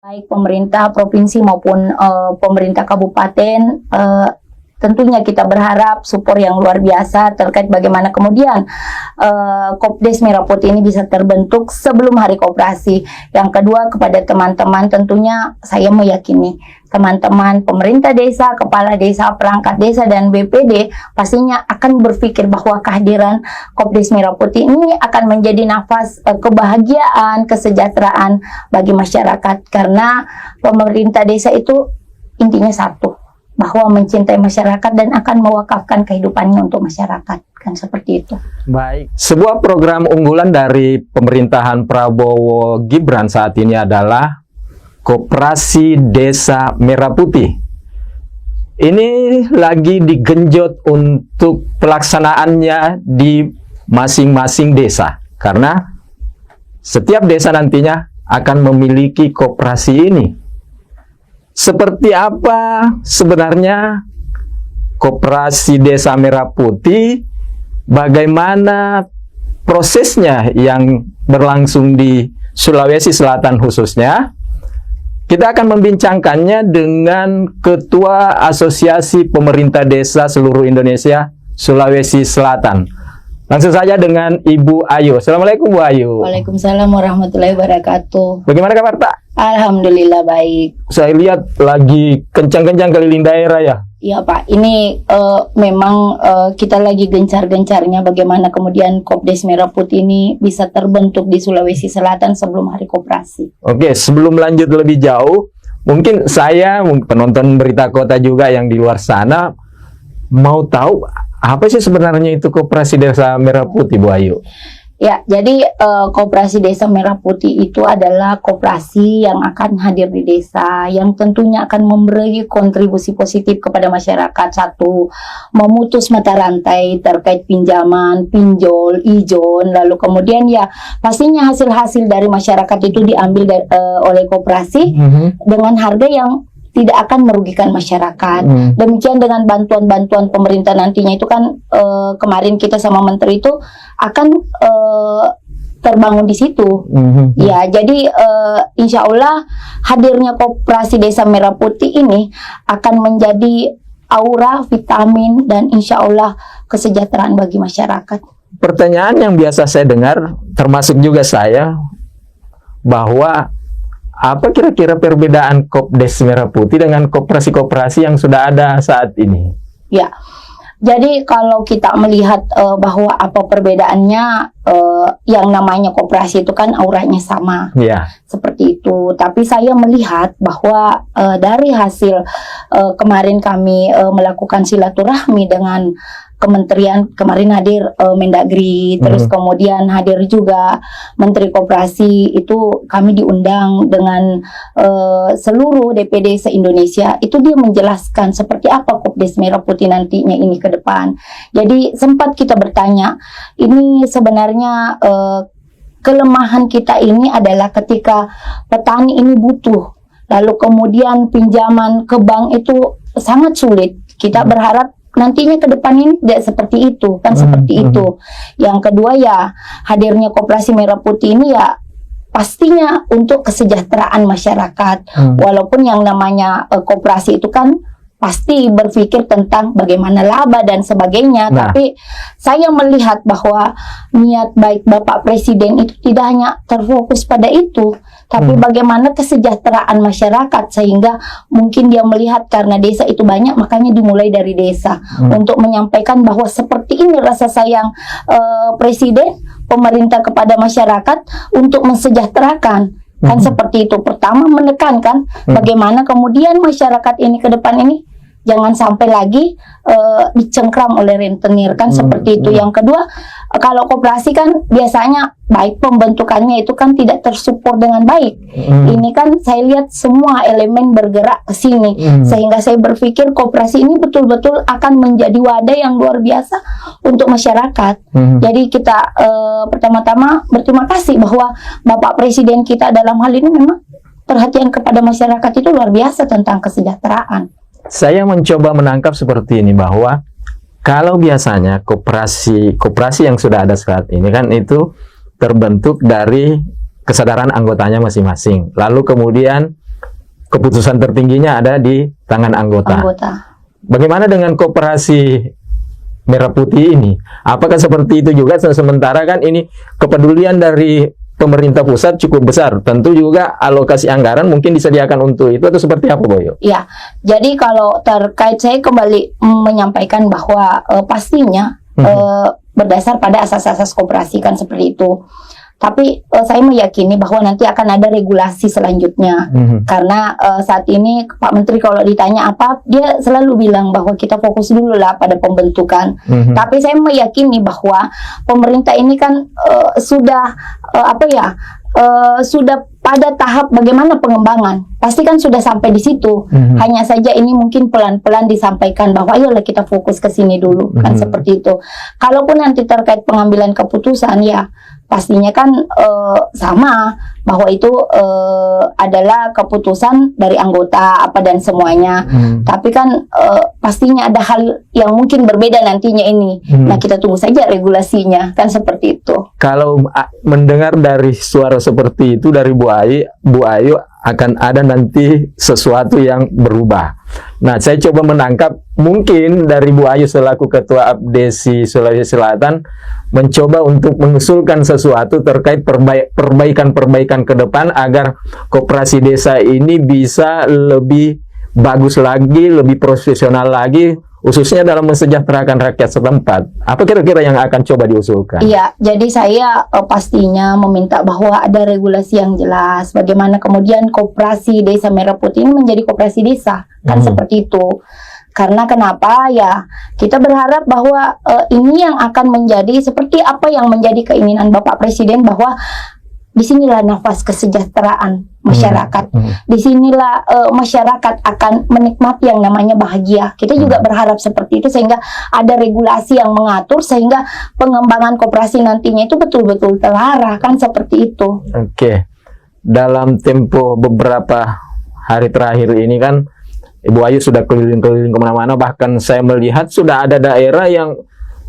baik pemerintah provinsi maupun pemerintah kabupaten, tentunya kita berharap support yang luar biasa terkait bagaimana kemudian Kopdes Merah Putih ini bisa terbentuk sebelum hari koperasi. Yang kedua, kepada teman-teman, tentunya saya meyakini teman-teman pemerintah desa, kepala desa, perangkat desa, dan BPD pastinya akan berpikir bahwa kehadiran Kopdes Merah Putih ini akan menjadi nafas kebahagiaan, kesejahteraan bagi masyarakat, karena pemerintah desa itu intinya satu, bahwa mencintai masyarakat dan akan mewakafkan kehidupannya untuk masyarakat, kan seperti itu. Baik, sebuah program unggulan dari pemerintahan Prabowo Gibran saat ini adalah Koperasi Desa Merah Putih. Ini lagi digenjot untuk pelaksanaannya di masing-masing desa, karena setiap desa nantinya akan memiliki koperasi ini. Seperti apa sebenarnya Koperasi Desa Merah Putih, bagaimana prosesnya yang berlangsung di Sulawesi Selatan khususnya? Kita akan membincangkannya dengan Ketua Asosiasi Pemerintah Desa Seluruh Indonesia Sulawesi Selatan. Langsung saja dengan Ibu Ayu. Assalamualaikum Bu Ayu. Waalaikumsalam warahmatullahi wabarakatuh. Bagaimana kabar Pak? Alhamdulillah baik. Saya lihat lagi kencang-kencang keliling daerah ya. Iya Pak, ini memang kita lagi gencar-gencarnya bagaimana kemudian Kopdes Merah Putih ini bisa terbentuk di Sulawesi Selatan sebelum hari koperasi. Oke, sebelum lanjut lebih jauh, mungkin saya, penonton Berita Kota juga yang di luar sana, mau tahu apa sih sebenarnya itu Koperasi Desa Merah Putih, Bu Ayu? Ya, jadi Koperasi Desa Merah Putih itu adalah koperasi yang akan hadir di desa, yang tentunya akan memberi kontribusi positif kepada masyarakat. Satu, memutus mata rantai terkait pinjaman, pinjol, ijon, lalu kemudian ya pastinya hasil-hasil dari masyarakat itu diambil oleh koperasi dengan harga yang tidak akan merugikan masyarakat. Demikian dengan bantuan-bantuan pemerintah nantinya itu kan kemarin kita sama menteri itu akan terbangun di situ. Ya, jadi insya Allah hadirnya Koperasi Desa Merah Putih ini akan menjadi aura, vitamin, dan insya Allah kesejahteraan bagi masyarakat. Pertanyaan yang biasa saya dengar, termasuk juga saya, bahwa apa kira-kira perbedaan Kopdes Merah Putih dengan koperasi-koperasi yang sudah ada saat ini? Ya, jadi kalau kita melihat bahwa apa perbedaannya, yang namanya koperasi itu kan auranya sama, seperti itu. Tapi saya melihat bahwa dari hasil kemarin kami melakukan silaturahmi dengan kementerian, kemarin hadir Mendagri, terus kemudian hadir juga Menteri Koperasi, itu kami diundang dengan seluruh DPD se-Indonesia. Itu dia menjelaskan seperti apa Kopdes Merah Putih nantinya ini ke depan. Jadi sempat kita bertanya, ini sebenarnya kelemahan kita ini adalah ketika petani ini butuh, lalu kemudian pinjaman ke bank itu sangat sulit. Kita berharap nantinya ke depan ini tidak seperti itu, kan seperti itu. Yang kedua ya, hadirnya Koperasi Merah Putih ini ya pastinya untuk kesejahteraan masyarakat. Walaupun yang namanya koperasi itu kan pasti berpikir tentang bagaimana laba dan sebagainya. Tapi saya melihat bahwa niat baik Bapak Presiden itu tidak hanya terfokus pada itu, tapi bagaimana kesejahteraan masyarakat, sehingga mungkin dia melihat karena desa itu banyak, makanya dimulai dari desa untuk menyampaikan bahwa seperti ini rasa sayang Presiden, pemerintah kepada masyarakat untuk mensejahterakan. Kan seperti itu. Pertama menekankan bagaimana kemudian masyarakat ini ke depan ini jangan sampai lagi dicengkram oleh rentenir, kan seperti itu. Yang kedua, kalau koperasi kan biasanya baik pembentukannya itu kan tidak tersupport dengan baik. Ini kan saya lihat semua elemen bergerak ke sini, sehingga saya berpikir koperasi ini betul-betul akan menjadi wadah yang luar biasa untuk masyarakat. Jadi kita pertama-tama berterima kasih bahwa Bapak Presiden kita dalam hal ini memang perhatian kepada masyarakat itu luar biasa tentang kesejahteraan. Saya mencoba menangkap seperti ini, bahwa kalau biasanya koperasi yang sudah ada saat ini kan itu terbentuk dari kesadaran anggotanya masing-masing. Lalu kemudian keputusan tertingginya ada di tangan anggota. Bagaimana dengan koperasi Merah Putih ini? Apakah seperti itu juga? Sementara kan ini kepedulian dari pemerintah pusat cukup besar. Tentu juga alokasi anggaran mungkin disediakan untuk itu, atau seperti apa, Boyo? Ya, jadi kalau terkait, saya kembali menyampaikan bahwa pastinya berdasar pada asas-asas koperasi kan seperti itu. Tapi saya meyakini bahwa nanti akan ada regulasi selanjutnya. Karena saat ini Pak Menteri kalau ditanya apa, dia selalu bilang bahwa kita fokus dulu lah pada pembentukan. Tapi saya meyakini bahwa pemerintah ini kan sudah sudah pada tahap bagaimana pengembangan. Pasti kan sudah sampai di situ. Hanya saja ini mungkin pelan-pelan disampaikan bahwa ayolah kita fokus ke sini dulu. Kan seperti itu. Kalaupun nanti terkait pengambilan keputusan, ya pastinya kan sama bahwa itu adalah keputusan dari anggota apa dan semuanya. Tapi kan pastinya ada hal yang mungkin berbeda nantinya ini. Nah, kita tunggu saja regulasinya, kan seperti itu. Kalau mendengar dari suara seperti itu dari Bu Ayu akan ada nanti sesuatu yang berubah. Nah, saya coba menangkap mungkin dari Bu Ayu selaku Ketua APDESI Sulawesi Selatan mencoba untuk mengusulkan sesuatu terkait perbaikan-perbaikan ke depan agar koperasi desa ini bisa lebih bagus lagi, lebih profesional lagi, khususnya dalam mensejahterakan rakyat setempat. Apa kira-kira yang akan coba diusulkan? Iya, jadi saya pastinya meminta bahwa ada regulasi yang jelas. Bagaimana kemudian koperasi Desa Merah Putih ini menjadi koperasi desa, kan seperti itu. Karena kenapa? Ya, kita berharap bahwa ini yang akan menjadi seperti apa yang menjadi keinginan Bapak Presiden, bahwa disinilah nafas kesejahteraan masyarakat. Disinilah masyarakat akan menikmati yang namanya bahagia. Kita juga berharap seperti itu, sehingga ada regulasi yang mengatur sehingga pengembangan koperasi nantinya itu betul-betul terarah, kan seperti itu. Oke. Dalam tempo beberapa hari terakhir ini kan Ibu Ayu sudah keliling-keliling kemana-mana, bahkan saya melihat sudah ada daerah yang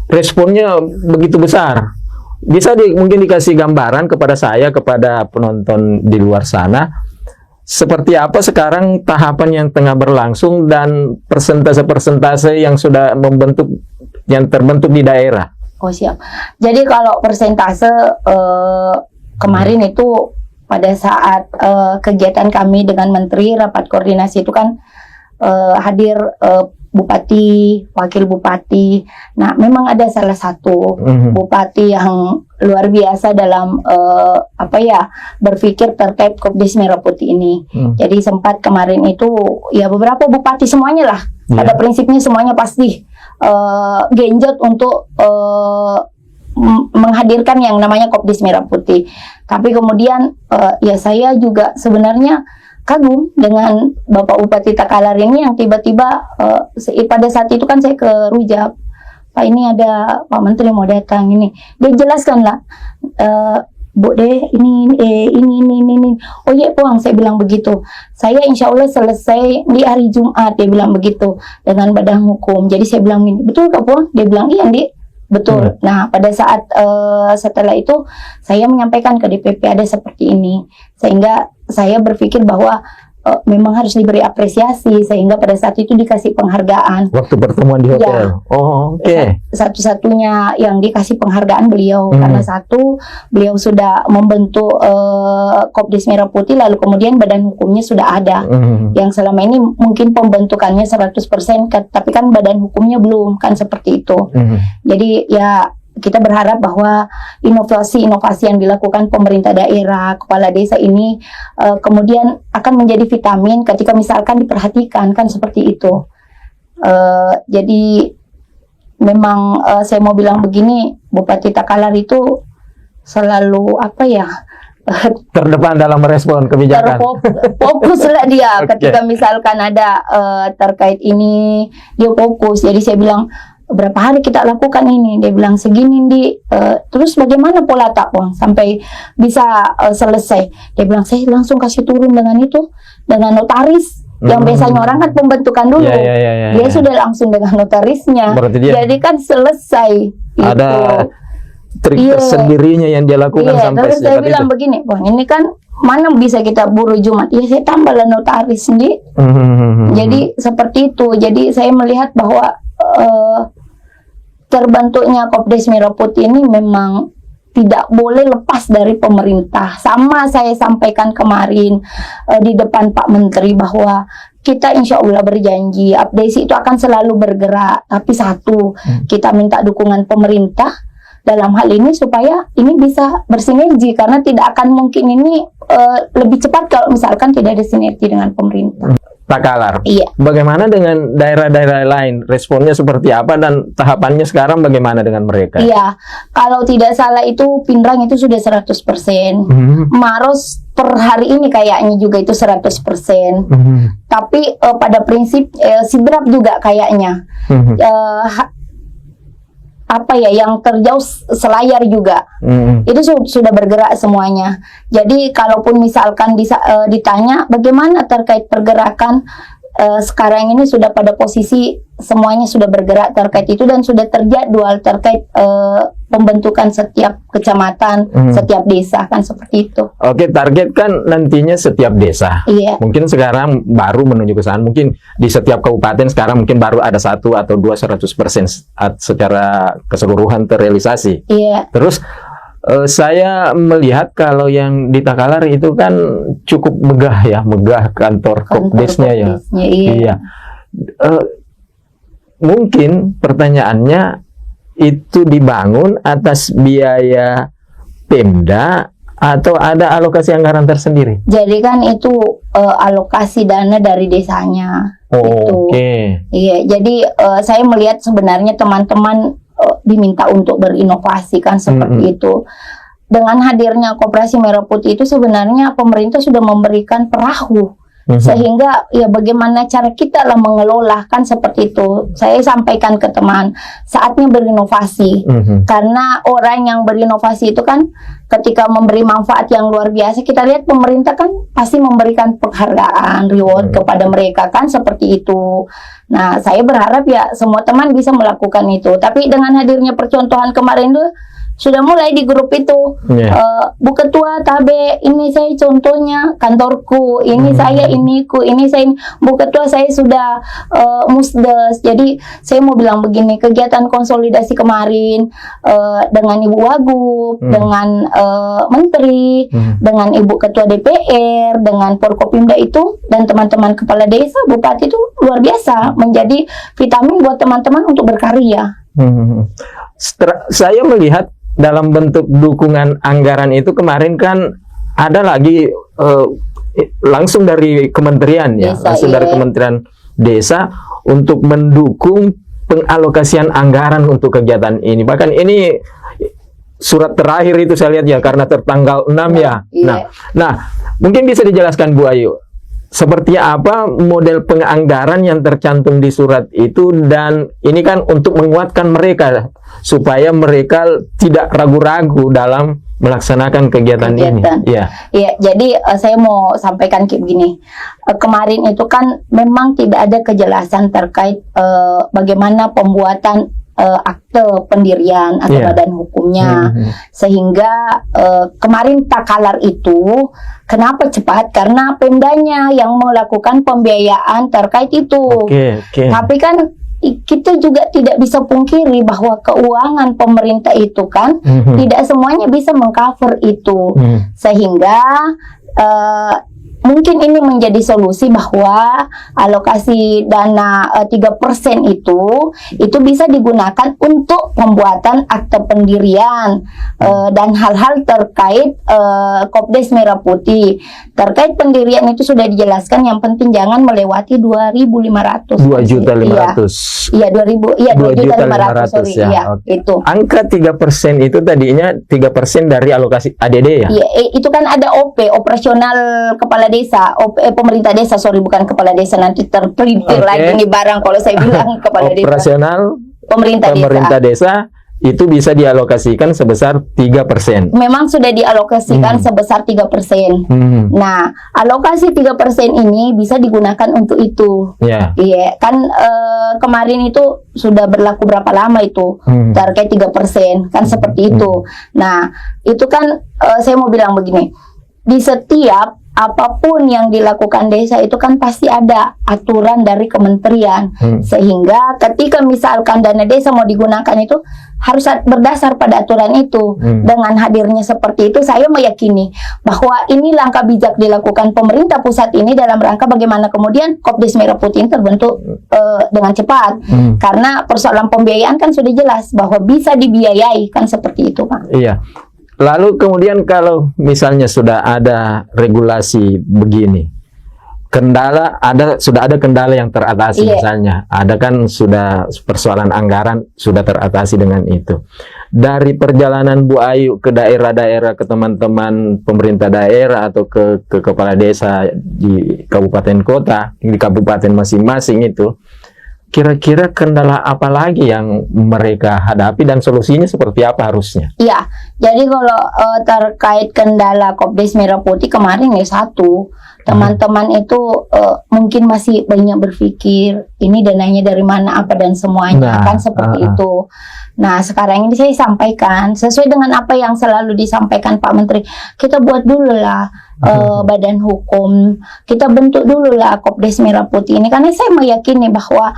responnya begitu besar. Bisa mungkin dikasih gambaran kepada saya, kepada penonton di luar sana, seperti apa sekarang tahapan yang tengah berlangsung dan persentase-persentase yang sudah terbentuk di daerah? Oh, siap. Jadi kalau persentase kemarin itu pada saat kegiatan kami dengan Menteri rapat koordinasi itu kan hadir Bupati, Wakil Bupati. Nah, memang ada salah satu Bupati yang luar biasa dalam berpikir terkait Kopdis Merah Putih ini. Jadi sempat kemarin itu ya beberapa bupati semuanya lah. Pada prinsipnya semuanya pasti genjot untuk menghadirkan yang namanya Kopdis Merah Putih. Tapi kemudian ya saya juga sebenarnya kagum dengan Bapak Bupati Takalar ini yang tiba-tiba pada saat itu kan saya ke Rujak, Pak ini ada Pak Menteri mau datang ini, dia jelaskan lah, Bu deh ini. Oh iya Puang, saya bilang begitu. Saya insya Allah selesai di hari Jumat, dia bilang begitu dengan badan hukum. Jadi saya bilang ini, betul Kak Puang? Dia bilang iya Di. Betul. Nah, pada saat setelah itu saya menyampaikan ke DPP ada seperti ini, sehingga saya berpikir bahwa memang harus diberi apresiasi, sehingga pada saat itu dikasih penghargaan. Waktu pertemuan di hotel. Ya, oh, oke. Satu-satunya yang dikasih penghargaan beliau, karena satu beliau sudah membentuk Kopdis Merah Putih, lalu kemudian badan hukumnya sudah ada. Yang selama ini mungkin pembentukannya 100%, tapi kan badan hukumnya belum, kan seperti itu. Jadi ya kita berharap bahwa inovasi-inovasi yang dilakukan pemerintah daerah, kepala desa ini kemudian akan menjadi vitamin ketika misalkan diperhatikan, kan seperti itu. Jadi memang saya mau bilang begini, Bupati Takalar itu selalu terdepan dalam merespon kebijakan. Fokus lah dia ketika misalkan ada terkait ini, dia fokus. Jadi saya bilang, berapa hari kita lakukan ini? Dia bilang segini Di, terus bagaimana pola takwa sampai bisa selesai? Dia bilang saya langsung kasih turun dengan itu, dengan notaris. Yang biasanya orang kan pembentukan dulu, dia sudah langsung dengan notarisnya. Jadi kan selesai. Ada trik tersendirinya yang dia lakukan sampai terus saya bilang begini, wah ini kan mana bisa kita buru Jumat? Ya saya tambahlah notaris sendiri. Jadi seperti itu. Jadi saya melihat bahwa terbentuknya Kopdes Merah Putih ini memang tidak boleh lepas dari pemerintah. Sama saya sampaikan kemarin di depan Pak Menteri bahwa kita insya Allah berjanji Apdesi itu akan selalu bergerak. Tapi satu, kita minta dukungan pemerintah dalam hal ini supaya ini bisa bersinergi, karena tidak akan mungkin ini lebih cepat kalau misalkan tidak ada sinergi dengan pemerintah. Pak Kalar, iya. Bagaimana dengan daerah-daerah lain? Responnya seperti apa dan tahapannya sekarang bagaimana dengan mereka? Iya, kalau tidak salah itu Pindrang itu sudah 100%. Maros per hari ini kayaknya juga itu 100%. Tapi pada prinsip Sidrap juga kayaknya. Apa ya yang terjauh Selayar juga itu sudah bergerak semuanya. Jadi kalaupun misalkan ditanya bagaimana terkait pergerakan, sekarang ini sudah pada posisi semuanya sudah bergerak terkait itu dan sudah terjadwal terkait pembentukan setiap kecamatan, setiap desa, kan seperti itu. Oke, target kan nantinya setiap desa. Iya. Mungkin sekarang baru menuju ke sana. Mungkin di setiap kabupaten sekarang mungkin baru ada 1 atau 2 100% secara keseluruhan terrealisasi. Iya. Terus saya melihat kalau yang di Takalar itu kan cukup megah ya, megah kantor Kopdesnya ya. Iya. Mungkin pertanyaannya itu dibangun atas biaya Pemda atau ada alokasi anggaran tersendiri? Jadi kan itu alokasi dana dari desanya. Oke. Iya, jadi saya melihat sebenarnya teman-teman diminta untuk berinovasi kan seperti itu. Dengan hadirnya Koperasi Merah Putih itu sebenarnya pemerintah sudah memberikan perahu. Sehingga ya bagaimana cara kita lah mengelola kan seperti itu. Saya sampaikan ke teman, saatnya berinovasi. Karena orang yang berinovasi itu kan ketika memberi manfaat yang luar biasa, kita lihat pemerintah kan pasti memberikan penghargaan, reward kepada mereka kan seperti itu. Nah, saya berharap ya semua teman bisa melakukan itu. Tapi dengan hadirnya percontohan kemarin tuh sudah mulai di grup itu, Bu Ketua Tabe, ini saya contohnya kantorku, ini saya iniku, ini saya ini. Bu Ketua saya sudah musdes. Jadi saya mau bilang begini, kegiatan konsolidasi kemarin dengan Ibu Wagub, dengan Menteri, dengan Ibu Ketua DPR, dengan Forkopimda itu, dan teman-teman kepala desa, bupati itu luar biasa, menjadi vitamin buat teman-teman untuk berkarya. Saya melihat dalam bentuk dukungan anggaran itu kemarin kan ada lagi langsung dari kementerian ya, langsung dari Kementerian Desa untuk mendukung pengalokasian anggaran untuk kegiatan ini. Bahkan ini surat terakhir itu saya lihat ya, karena tertanggal 6 ya. Nah, mungkin bisa dijelaskan Bu Ayu, seperti apa model penganggaran yang tercantum di surat itu, dan ini kan untuk menguatkan mereka supaya mereka tidak ragu-ragu dalam melaksanakan kegiatan ini. Iya, jadi saya mau sampaikan kayak begini. Kemarin itu kan memang tidak ada kejelasan terkait bagaimana pembuatan akte pendirian atau badan hukumnya, sehingga kemarin Takalar itu kenapa cepat, karena Pemdanya yang melakukan pembiayaan terkait itu. Tapi kan kita juga tidak bisa pungkiri bahwa keuangan pemerintah itu kan tidak semuanya bisa mengcover itu, sehingga mungkin ini menjadi solusi bahwa alokasi dana 3% itu bisa digunakan untuk pembuatan akte pendirian dan hal-hal terkait Kopdes Merah Putih. Terkait pendirian itu sudah dijelaskan, yang penting jangan melewati 2.500. 2.500. Iya, 2.500, sorry. Iya, itu. Angka 3% itu tadinya 3% dari alokasi ADD ya? Iya, itu kan ada OP, operasional kepala desa, pemerintah desa, sorry, bukan kepala desa, nanti terpelintir lagi nih barang kalau saya bilang kepala desa. Operasional pemerintah desa itu bisa dialokasikan sebesar 3%. Memang sudah dialokasikan sebesar 3%. Nah, alokasi 3% ini bisa digunakan untuk itu. Iya, kan kemarin itu sudah berlaku berapa lama itu target 3%, kan seperti itu. Nah, itu kan saya mau bilang begini, di setiap apapun yang dilakukan desa itu kan pasti ada aturan dari kementerian, sehingga ketika misalkan dana desa mau digunakan itu harus berdasar pada aturan itu. Dengan hadirnya seperti itu, saya meyakini bahwa ini langkah bijak dilakukan pemerintah pusat ini dalam rangka bagaimana kemudian Kopdes Merah Putih ini terbentuk dengan cepat, karena persoalan pembiayaan kan sudah jelas bahwa bisa dibiayai, kan seperti itu, Pak. Iya. Lalu kemudian kalau misalnya sudah ada regulasi begini, sudah ada kendala yang teratasi, misalnya ada kan sudah persoalan anggaran sudah teratasi dengan itu. Dari perjalanan Bu Ayu ke daerah-daerah, ke teman-teman pemerintah daerah atau ke kepala desa di kabupaten kota, di kabupaten masing-masing itu, kira-kira kendala apa lagi yang mereka hadapi dan solusinya seperti apa harusnya? Iya, jadi kalau terkait kendala Kopdes Merah Putih kemarin ya satu, teman-teman itu mungkin masih banyak berpikir ini dananya dari mana, apa dan semuanya, kan seperti itu. Nah, sekarang ini saya sampaikan sesuai dengan apa yang selalu disampaikan Pak Menteri, kita buat dulu lah badan hukum, kita bentuk dulu lah Kopdes Merah Putih ini, karena saya meyakini bahwa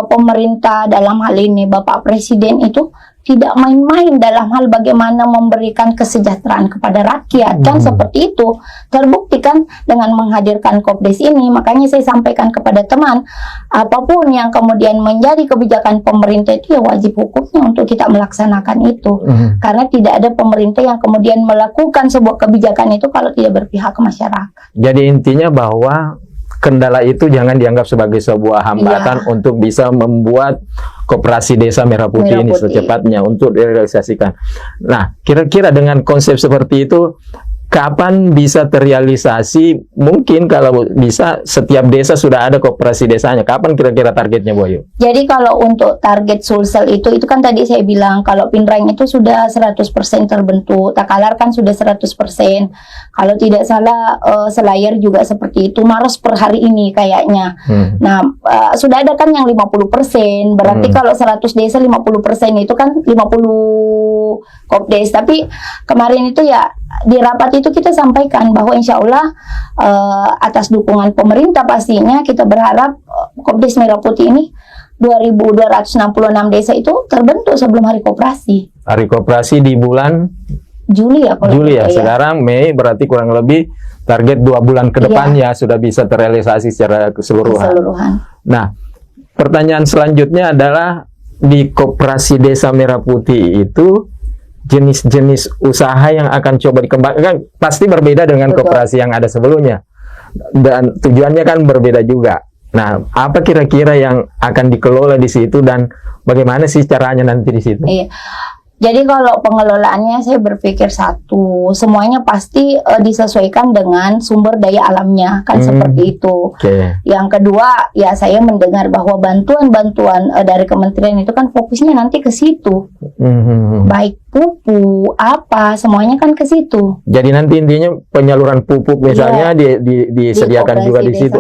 pemerintah dalam hal ini Bapak Presiden itu tidak main-main dalam hal bagaimana memberikan kesejahteraan kepada rakyat, kan seperti itu. Terbukti kan dengan menghadirkan Kopdes ini. Makanya saya sampaikan kepada teman, apapun yang kemudian menjadi kebijakan pemerintah itu ya wajib hukumnya untuk kita melaksanakan itu. Karena tidak ada pemerintah yang kemudian melakukan sebuah kebijakan itu kalau tidak berpihak ke masyarakat. Jadi intinya bahwa kendala itu jangan dianggap sebagai sebuah hambatan untuk bisa membuat Koperasi Desa Merah Putih ini secepatnya untuk direalisasikan. Nah, kira-kira dengan konsep seperti itu, kapan bisa terrealisasi? Mungkin kalau bisa setiap desa sudah ada koperasi desanya. Kapan kira-kira targetnya, Bu Ayu? Jadi kalau untuk target Sulsel itu kan tadi saya bilang kalau Pindrang itu sudah 100% terbentuk, Takalar kan sudah 100%. Kalau tidak salah Selayar juga seperti itu, Maros per hari ini kayaknya. Nah, sudah ada kan yang 50%, berarti kalau 100 desa 50% itu kan 50 Kopdes. Tapi kemarin itu ya di rapat itu kita sampaikan bahwa insya Allah atas dukungan pemerintah pastinya kita berharap Kopdes Merah Putih ini 2.266 desa itu terbentuk sebelum hari koperasi. Hari koperasi di bulan Juli ya, Juli ya. Sekarang Mei, berarti kurang lebih target 2 bulan ke depan ya sudah bisa terrealisasi secara keseluruhan. Nah, pertanyaan selanjutnya adalah di Koperasi Desa Merah Putih itu jenis-jenis usaha yang akan coba dikembangkan pasti berbeda dengan koperasi yang ada sebelumnya, dan tujuannya kan berbeda juga. Nah, apa kira-kira yang akan dikelola di situ dan bagaimana sih caranya nanti di situ? Iya. Jadi kalau pengelolaannya saya berpikir satu, semuanya pasti disesuaikan dengan sumber daya alamnya, kan seperti itu. Yang kedua, ya saya mendengar bahwa bantuan-bantuan dari kementerian itu kan fokusnya nanti ke situ. Baik pupuk, apa, semuanya kan ke situ. Jadi nanti intinya penyaluran pupuk misalnya disediakan juga di situ.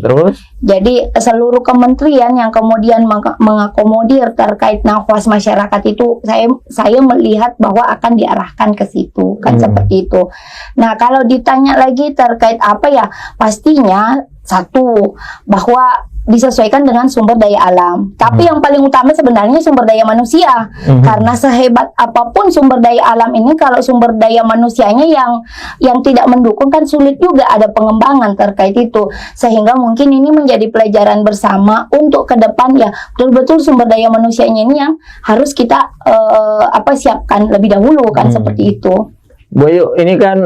Terus? Jadi seluruh kementerian yang kemudian mengakomodir terkait nafas masyarakat itu saya melihat bahwa akan diarahkan ke situ, kan seperti itu. Nah, kalau ditanya lagi terkait apa ya, pastinya satu bahwa disesuaikan dengan sumber daya alam. Tapi yang paling utama sebenarnya sumber daya manusia. Karena sehebat apapun sumber daya alam ini, kalau sumber daya manusianya yang tidak mendukung kan sulit juga ada pengembangan terkait itu. Sehingga mungkin ini menjadi pelajaran bersama untuk ke depan ya, betul-betul sumber daya manusianya ini yang harus kita siapkan lebih dahulu, kan seperti itu. Bu Ayu, ini kan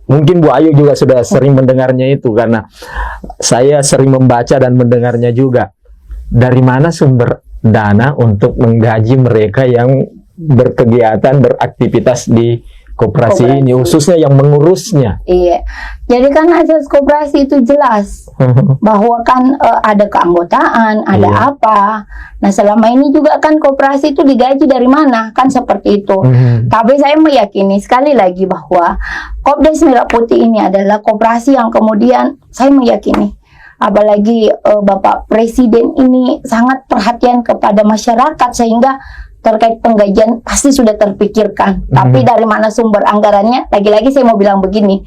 mungkin Bu Ayu juga sudah sering mendengarnya itu, karena saya sering membaca dan mendengarnya juga. Dari mana sumber dana untuk menggaji mereka yang berkegiatan, beraktivitas di koperasi ini, khususnya yang mengurusnya. Iya, jadi kan asas koperasi itu jelas bahwa kan ada keanggotaan, ada apa. Nah selama ini juga kan koperasi itu digaji dari mana, kan seperti itu. Tapi saya meyakini sekali lagi bahwa Kopdes Merah Putih ini adalah koperasi yang kemudian saya meyakini, apalagi Bapak Presiden ini sangat perhatian kepada masyarakat sehingga terkait penggajian pasti sudah terpikirkan. Tapi dari mana sumber anggarannya? Lagi-lagi saya mau bilang begini,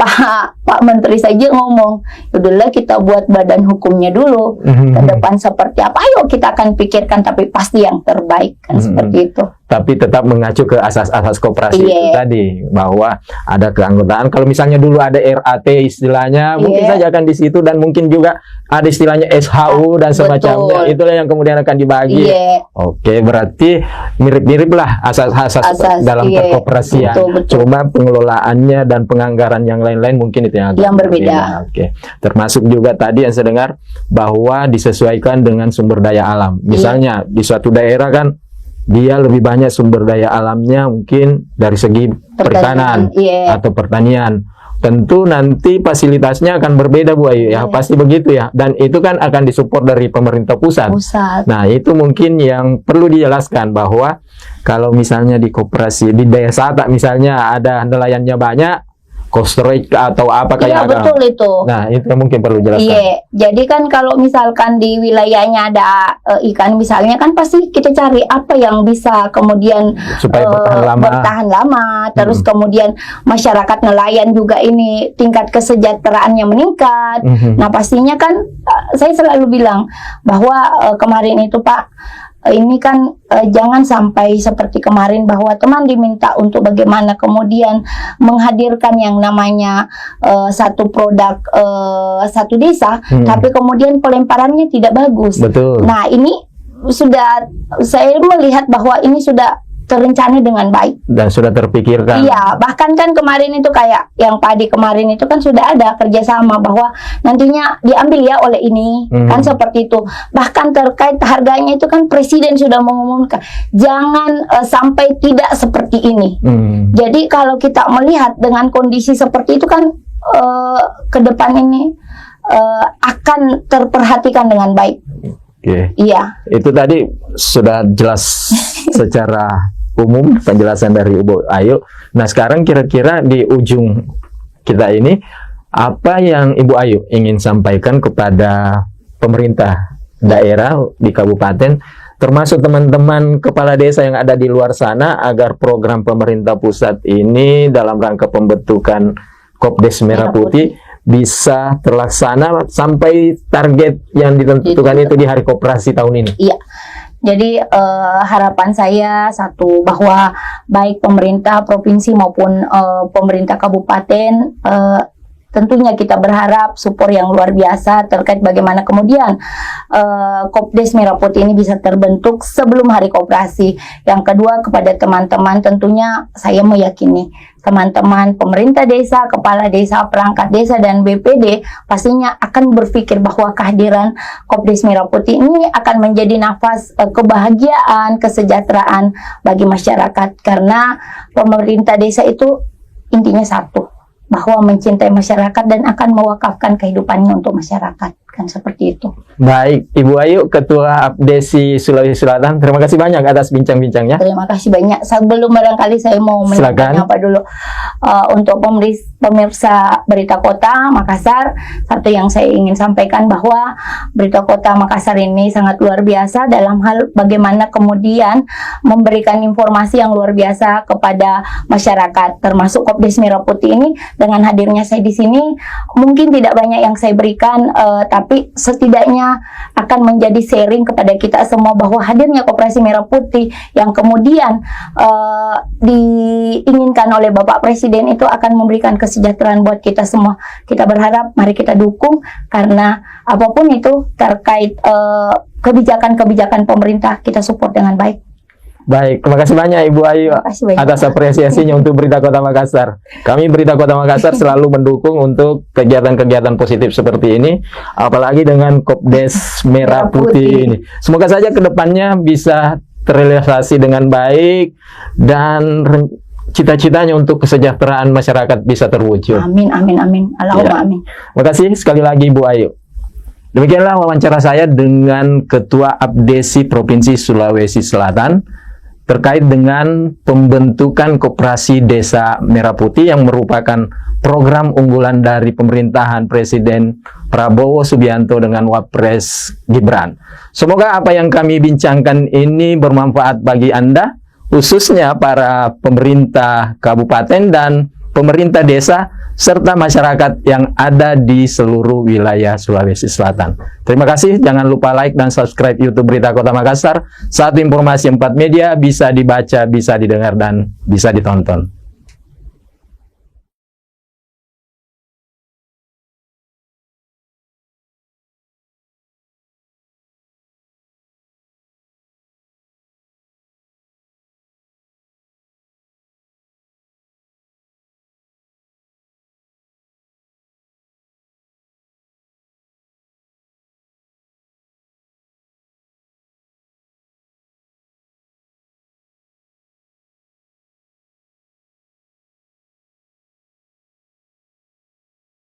Pak Menteri saja ngomong, udahlah kita buat badan hukumnya dulu, ke depan seperti apa, ayo kita akan pikirkan, tapi pasti yang terbaik, kan seperti itu. Tapi tetap mengacu ke asas-asas koperasi itu tadi, bahwa ada keanggotaan. Kalau misalnya dulu ada RAT istilahnya, mungkin saja akan di situ, dan mungkin juga ada istilahnya SHU dan semacamnya. Itulah yang kemudian akan dibagi. Oke, berarti mirip-mirip lah asas-asas dalam perkoperasian. Cuma pengelolaannya dan penganggaran yang lain-lain mungkin itu yang berbeda. Oke, termasuk juga tadi yang saya dengar bahwa disesuaikan dengan sumber daya alam. Misalnya di suatu daerah kan dia lebih banyak sumber daya alamnya mungkin dari segi perikanan atau pertanian. Tentu nanti fasilitasnya akan berbeda Bu Ayu ya, pasti begitu ya. Dan itu kan akan disupport dari pemerintah pusat. Nah itu mungkin yang perlu dijelaskan, bahwa kalau misalnya di koperasi di desa tak misalnya ada nelayannya banyak, cold storage atau apa kayak betul itu. Nah itu mungkin perlu jelaskan. Jadi kan kalau misalkan di wilayahnya ada ikan misalnya, kan pasti kita cari apa yang bisa kemudian supaya bertahan lama. Terus kemudian masyarakat nelayan juga ini tingkat kesejahteraannya meningkat. Nah pastinya kan saya selalu bilang bahwa kemarin itu Pak, ini kan jangan sampai seperti kemarin bahwa teman diminta untuk bagaimana kemudian menghadirkan yang namanya satu produk satu desa, tapi kemudian pelemparannya tidak bagus. Nah ini sudah saya melihat bahwa ini sudah terencana dengan baik dan sudah terpikirkan. Iya, bahkan kan kemarin itu kayak yang padi kemarin itu kan sudah ada kerjasama bahwa nantinya diambil ya oleh ini, kan seperti itu. Bahkan terkait harganya itu kan Presiden sudah mengumumkan jangan sampai tidak seperti ini. Jadi kalau kita melihat dengan kondisi seperti itu kan ke depan ini akan terperhatikan dengan baik. Iya. Itu tadi sudah jelas secara umum penjelasan dari Ibu Ayu. Nah sekarang kira-kira di ujung kita ini, apa yang Ibu Ayu ingin sampaikan kepada pemerintah daerah di kabupaten, termasuk teman-teman kepala desa yang ada di luar sana, agar program pemerintah pusat ini dalam rangka pembentukan Kopdes Merah Putih bisa terlaksana sampai target yang ditentukan itu di Hari Koperasi tahun ini? Iya. Jadi harapan saya satu, bahwa baik pemerintah provinsi maupun pemerintah kabupaten tentunya kita berharap support yang luar biasa terkait bagaimana kemudian Kopdes Merah Putih ini bisa terbentuk sebelum Hari Koperasi. Yang kedua, kepada teman-teman tentunya saya meyakini teman-teman pemerintah desa, kepala desa, perangkat desa, dan BPD pastinya akan berpikir bahwa kehadiran Kopdes Merah Putih ini akan menjadi nafas kebahagiaan, kesejahteraan bagi masyarakat. Karena pemerintah desa itu intinya satu, bahwa mencintai masyarakat dan akan mewakafkan kehidupannya untuk masyarakat, kan seperti itu. Baik, Ibu Ayu, Ketua Apdesi Sulawesi Selatan, terima kasih banyak atas bincang-bincangnya. Terima kasih banyak. Sebelum barangkali saya mau menyampaikan apa dulu untuk pemirsa Berita Kota Makassar, satu yang saya ingin sampaikan bahwa Berita Kota Makassar ini sangat luar biasa dalam hal bagaimana kemudian memberikan informasi yang luar biasa kepada masyarakat, termasuk Kopdes Merah Putih ini. Dengan hadirnya saya di sini, mungkin tidak banyak yang saya berikan, tapi setidaknya akan menjadi sharing kepada kita semua bahwa hadirnya Koperasi Merah Putih yang kemudian diinginkan oleh Bapak Presiden itu akan memberikan kesejahteraan buat kita semua. Kita berharap, mari kita dukung, karena apapun itu terkait kebijakan-kebijakan pemerintah kita support dengan baik. Baik, terima kasih banyak Ibu Ayu atas apresiasinya untuk Berita Kota Makassar. Kami Berita Kota Makassar selalu mendukung untuk kegiatan-kegiatan positif seperti ini, apalagi dengan Kopdes Merah Putih ini. Semoga saja kedepannya bisa terrealisasi dengan baik, dan cita-citanya untuk kesejahteraan masyarakat bisa terwujud. Amin, amin, amin. Allahumma amin. Makasih sekali lagi Bu Ayu. Demikianlah wawancara saya dengan Ketua Abdesi Provinsi Sulawesi Selatan terkait dengan pembentukan Koperasi Desa Merah Putih yang merupakan program unggulan dari pemerintahan Presiden Prabowo Subianto dengan Wapres Gibran. Semoga apa yang kami bincangkan ini bermanfaat bagi Anda, khususnya para pemerintah kabupaten dan pemerintah desa, serta masyarakat yang ada di seluruh wilayah Sulawesi Selatan. Terima kasih, jangan lupa like dan subscribe YouTube Berita Kota Makassar. Satu informasi 4 media bisa dibaca, bisa didengar, dan bisa ditonton.